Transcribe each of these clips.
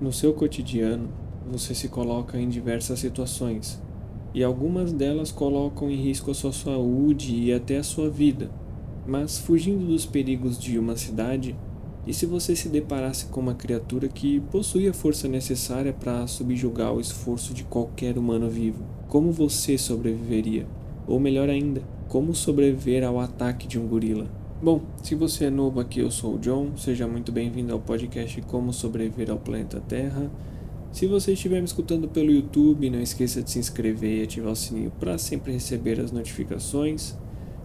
No seu cotidiano, você se coloca em diversas situações, e algumas delas colocam em risco a sua saúde e até a sua vida. Mas fugindo dos perigos de uma cidade, e se você se deparasse com uma criatura que possui a força necessária para subjugar o esforço de qualquer humano vivo? Como você sobreviveria? Ou melhor ainda, como sobreviver ao ataque de um gorila? Bom, se você é novo aqui, eu sou o John, seja muito bem-vindo ao podcast Como Sobreviver ao Planeta Terra. Se você estiver me escutando pelo YouTube, não esqueça de se inscrever e ativar o sininho para sempre receber as notificações.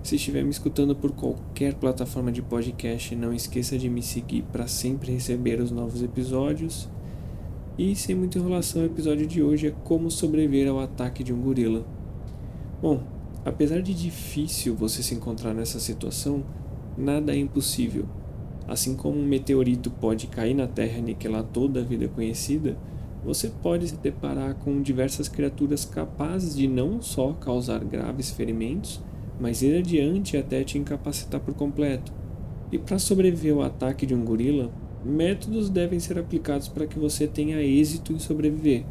Se estiver me escutando por qualquer plataforma de podcast, não esqueça de me seguir para sempre receber os novos episódios. E sem muita enrolação, o episódio de hoje é como sobreviver ao ataque de um gorila. Bom, apesar de difícil você se encontrar nessa situação, nada é impossível. Assim como um meteorito pode cair na Terra e aniquilar toda a vida conhecida, você pode se deparar com diversas criaturas capazes de não só causar graves ferimentos, mas ir adiante até te incapacitar por completo. E para sobreviver ao ataque de um gorila, métodos devem ser aplicados para que você tenha êxito em sobreviver.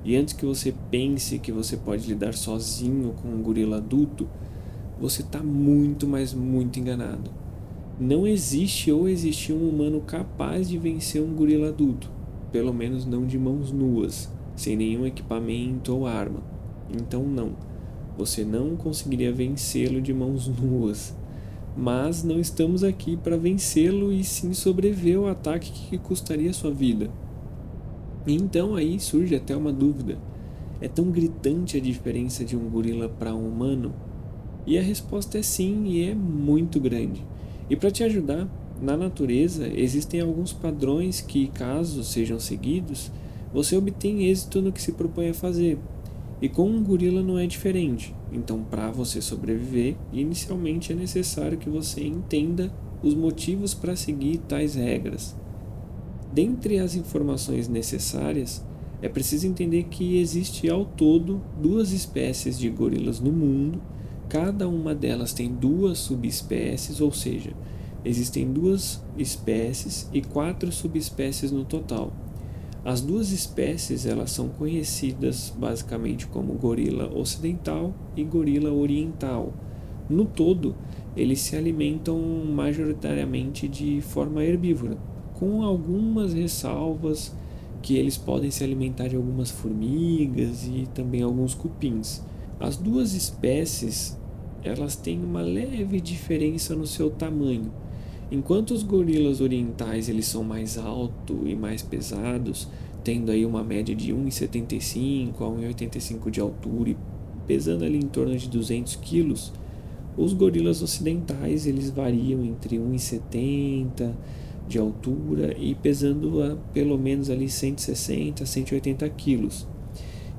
E antes que você pense que você pode lidar sozinho com um gorila adulto, você está muito, mas muito enganado. Não existe ou existiu um humano capaz de vencer um gorila adulto, pelo menos não de mãos nuas, sem nenhum equipamento ou arma. Então não, você não conseguiria vencê-lo de mãos nuas. Mas não estamos aqui para vencê-lo e sim sobreviver ao ataque que custaria sua vida. E então aí surge até uma dúvida. É tão gritante a diferença de um gorila para um humano? E a resposta é sim, e é muito grande. E para te ajudar, na natureza existem alguns padrões que, caso sejam seguidos, você obtém êxito no que se propõe a fazer. E com um gorila não é diferente. Então, para você sobreviver, inicialmente é necessário que você entenda os motivos para seguir tais regras. Dentre as informações necessárias, é preciso entender que existe ao todo duas espécies de gorilas no mundo. Cada uma delas tem duas subespécies, ou seja, existem duas espécies e 4 subespécies no total. As duas espécies elas são conhecidas basicamente como gorila ocidental e gorila oriental. No todo, eles se alimentam majoritariamente de forma herbívora, com algumas ressalvas que eles podem se alimentar de algumas formigas e também alguns cupins. As duas espécies elas têm uma leve diferença no seu tamanho. Enquanto os gorilas orientais eles são mais altos e mais pesados, tendo aí uma média de 1,75 a 1,85 de altura e pesando ali em torno de 200 quilos, os gorilas ocidentais eles variam entre 1,70 de altura e pesando a pelo menos ali 160 a 180 quilos.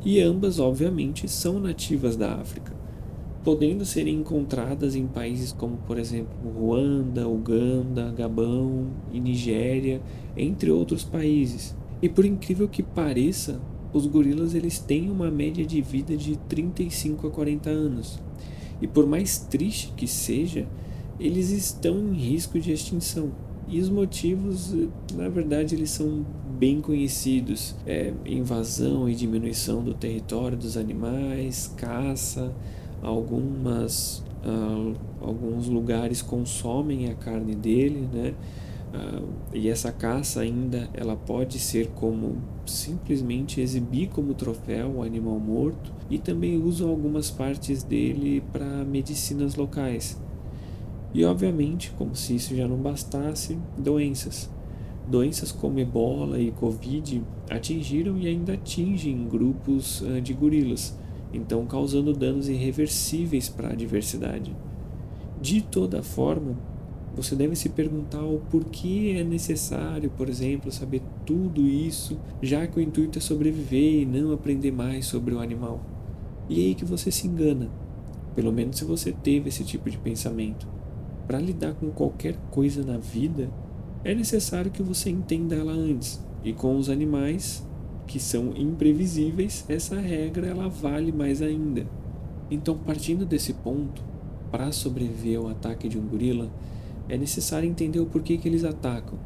E ambas, obviamente, são nativas da África, podendo serem encontradas em países como, por exemplo, Ruanda, Uganda, Gabão e Nigéria, entre outros países. E por incrível que pareça, os gorilas eles têm uma média de vida de 35 a 40 anos. E por mais triste que seja, eles estão em risco de extinção. E os motivos, na verdade, eles são bem conhecidos. Invasão e diminuição do território dos animais, caça, alguns lugares consomem a carne dele, né? E essa caça ainda ela pode ser como simplesmente exibir como troféu o animal morto e também usam algumas partes dele para medicinas locais. E obviamente, como se isso já não bastasse, doenças. Doenças como ebola e covid atingiram e ainda atingem grupos de gorilas, então causando danos irreversíveis para a diversidade. De toda forma, você deve se perguntar o porquê é necessário, por exemplo, saber tudo isso, já que o intuito é sobreviver e não aprender mais sobre o animal. E é aí que você se engana, pelo menos se você teve esse tipo de pensamento. Para lidar com qualquer coisa na vida, é necessário que você entenda ela antes. E com os animais, que são imprevisíveis, essa regra ela vale mais ainda. Então, partindo desse ponto, para sobreviver ao ataque de um gorila, é necessário entender o porquê que eles atacam.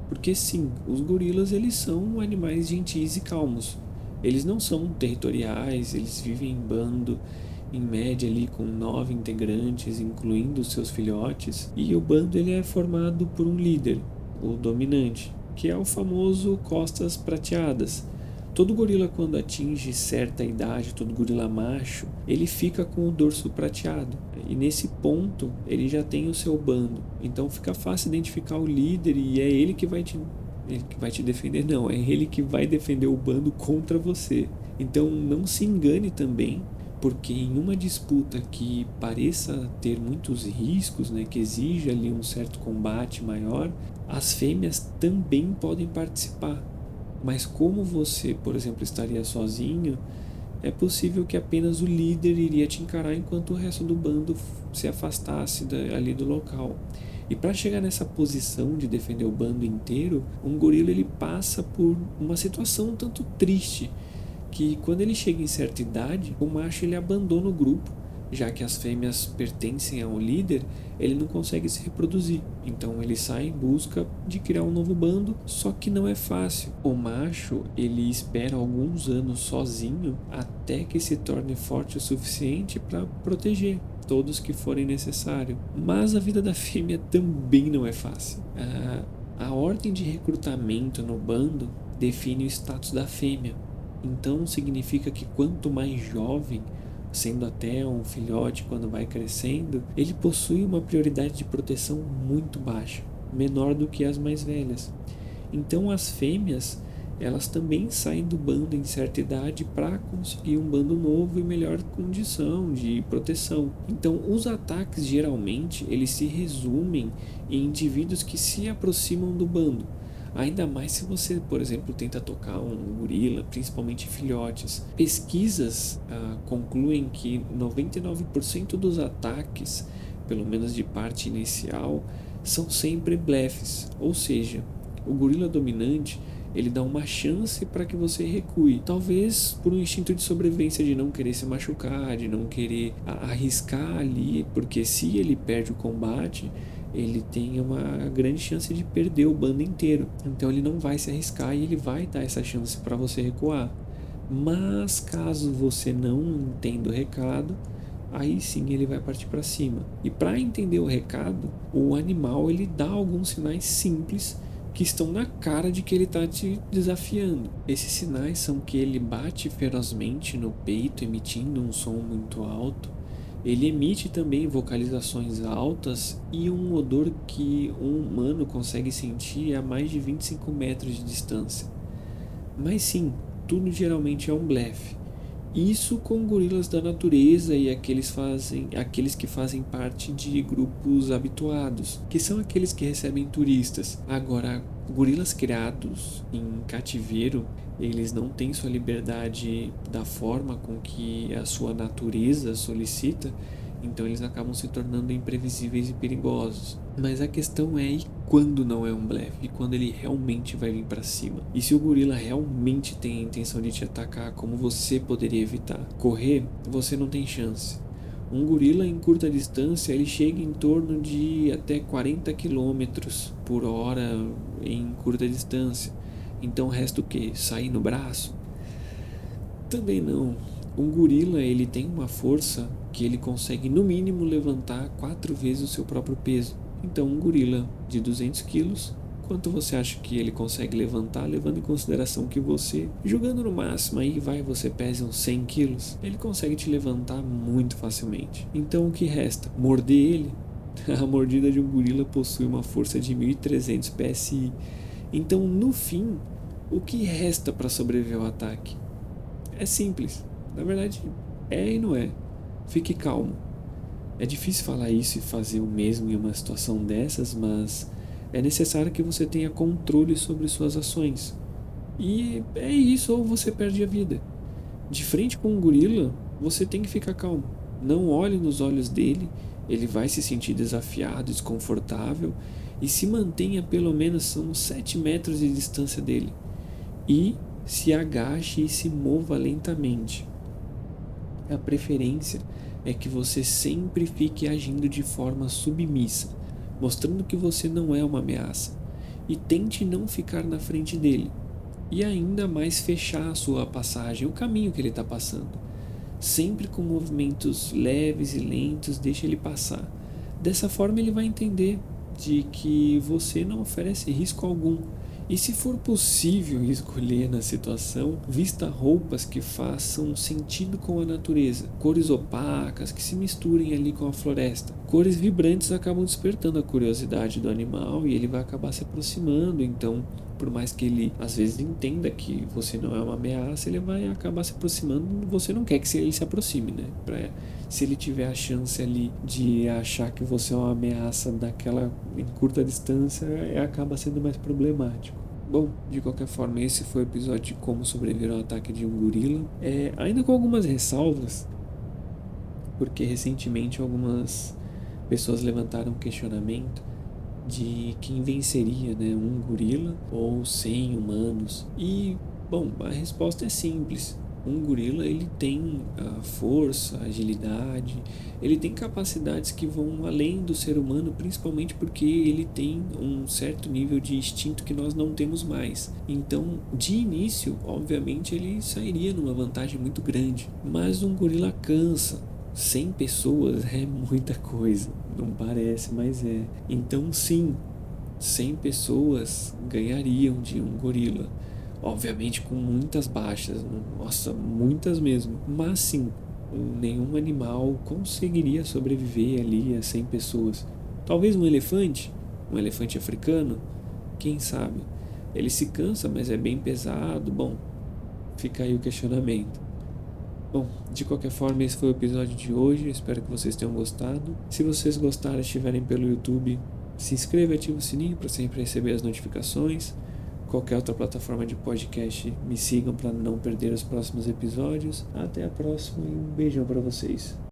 Porque sim, os gorilas eles são animais gentis e calmos. Eles não são territoriais, eles vivem em bando, em média ali com 9 integrantes, incluindo os seus filhotes. E o bando ele é formado por um líder, o dominante, que é o famoso costas prateadas. Todo gorila, quando atinge certa idade, todo gorila macho, ele fica com o dorso prateado. E nesse ponto, ele já tem o seu bando. Então fica fácil identificar o líder e é ele que vai te defender, não, é ele que vai defender o bando contra você. Então não se engane também, porque em uma disputa que pareça ter muitos riscos, né, que exija ali um certo combate maior, as fêmeas também podem participar. Mas como você, por exemplo, estaria sozinho, é possível que apenas o líder iria te encarar enquanto o resto do bando se afastasse ali do local. E para chegar nessa posição de defender o bando inteiro, um gorila ele passa por uma situação um tanto triste, que quando ele chega em certa idade, o macho ele abandona o grupo, já que as fêmeas pertencem ao líder, ele não consegue se reproduzir. Então ele sai em busca de criar um novo bando, só que não é fácil. O macho ele espera alguns anos sozinho até que se torne forte o suficiente para proteger todos que forem necessário. Mas a vida da fêmea também não é fácil. A ordem de recrutamento no bando define o status da fêmea. Então significa que quanto mais jovem, sendo até um filhote quando vai crescendo, ele possui uma prioridade de proteção muito baixa, menor do que as mais velhas. Então as fêmeas, elas também saem do bando em certa idade para conseguir um bando novo e melhor condição de proteção. Então os ataques geralmente eles se resumem em indivíduos que se aproximam do bando. Ainda mais se você, por exemplo, tenta tocar um gorila, principalmente filhotes. Pesquisas concluem que 99% dos ataques, pelo menos de parte inicial, são sempre blefes, ou seja, o gorila dominante ele dá uma chance para que você recue, talvez por um instinto de sobrevivência de não querer se machucar, de não querer arriscar ali, porque se ele perde o combate, ele tem uma grande chance de perder o bando inteiro. Então ele não vai se arriscar e ele vai dar essa chance para você recuar. Mas caso você não entenda o recado, aí sim ele vai partir para cima. E para entender o recado, o animal ele dá alguns sinais simples que estão na cara de que ele está te desafiando. Esses sinais são que ele bate ferozmente no peito, emitindo um som muito alto. Ele emite também vocalizações altas e um odor que um humano consegue sentir a mais de 25 metros de distância. Mas sim, tudo geralmente é um blefe. Isso com gorilas da natureza e aqueles que fazem parte de grupos habituados, que são aqueles que recebem turistas. Agora, gorilas criados em cativeiro, eles não têm sua liberdade da forma com que a sua natureza solicita, então eles acabam se tornando imprevisíveis e perigosos. Mas a questão é e quando não é um blefe, e quando ele realmente vai vir para cima. E se o gorila realmente tem a intenção de te atacar, como você poderia evitar? Correr, você não tem chance. Um gorila em curta distância, ele chega em torno de até 40 km por hora em curta distância. Então resta o quê? Sair no braço? Também não. Um gorila ele tem uma força que ele consegue no mínimo levantar 4 vezes o seu próprio peso. Então um gorila de 200 quilos, quanto você acha que ele consegue levantar, levando em consideração que você, jogando no máximo aí você pesa uns 100 quilos, ele consegue te levantar muito facilmente. Então o que resta? Morder ele? A mordida de um gorila possui uma força de 1.300 PSI. Então no fim, o que resta para sobreviver ao ataque? É simples. Na verdade, é e não é. Fique calmo. É difícil falar isso e fazer o mesmo em uma situação dessas, mas é necessário que você tenha controle sobre suas ações. E é isso, ou você perde a vida. De frente com um gorila, você tem que ficar calmo. Não olhe nos olhos dele, ele vai se sentir desafiado, desconfortável, e se mantenha pelo menos a uns 7 metros de distância dele. E se agache e se mova lentamente. A preferência é que você sempre fique agindo de forma submissa, mostrando que você não é uma ameaça. e tente não ficar na frente dele. E ainda mais fechar a sua passagem, o caminho que ele está passando. Sempre com movimentos leves e lentos, deixa ele passar. Dessa forma ele vai entender de que você não oferece risco algum. E se for possível escolher na situação, vista roupas que façam sentido com a natureza, cores opacas que se misturem ali com a floresta. Cores vibrantes acabam despertando a curiosidade do animal e ele vai acabar se aproximando, então por mais que ele às vezes entenda que você não é uma ameaça, ele vai acabar se aproximando, você não quer que ele se aproxime, né? Se ele tiver a chance ali de achar que você é uma ameaça daquela em curta distância, acaba sendo mais problemático. Bom, de qualquer forma, esse foi o episódio de como sobreviver ao ataque de um gorila. Ainda com algumas ressalvas, porque recentemente algumas pessoas levantaram um questionamento de quem venceria, né, um gorila ou 100 humanos. E, bom, a resposta é simples. Um gorila, ele tem a força, a agilidade, ele tem capacidades que vão além do ser humano, principalmente porque ele tem um certo nível de instinto que nós não temos mais. Então, de início, obviamente, ele sairia numa vantagem muito grande. Mas um gorila cansa. 100 pessoas é muita coisa, não parece, mas é. Então sim, 100 pessoas ganhariam de um gorila. Obviamente com muitas baixas, nossa, muitas mesmo. Mas sim, nenhum animal conseguiria sobreviver ali a 100 pessoas. Talvez um elefante africano, quem sabe. Ele se cansa, mas é bem pesado. Bom, fica aí o questionamento. Bom, de qualquer forma, esse foi o episódio de hoje. Espero que vocês tenham gostado. Se vocês gostaram e estiverem pelo YouTube, se inscreva e ative o sininho para sempre receber as notificações. Qualquer outra plataforma de podcast, me sigam para não perder os próximos episódios. Até a próxima e um beijão para vocês.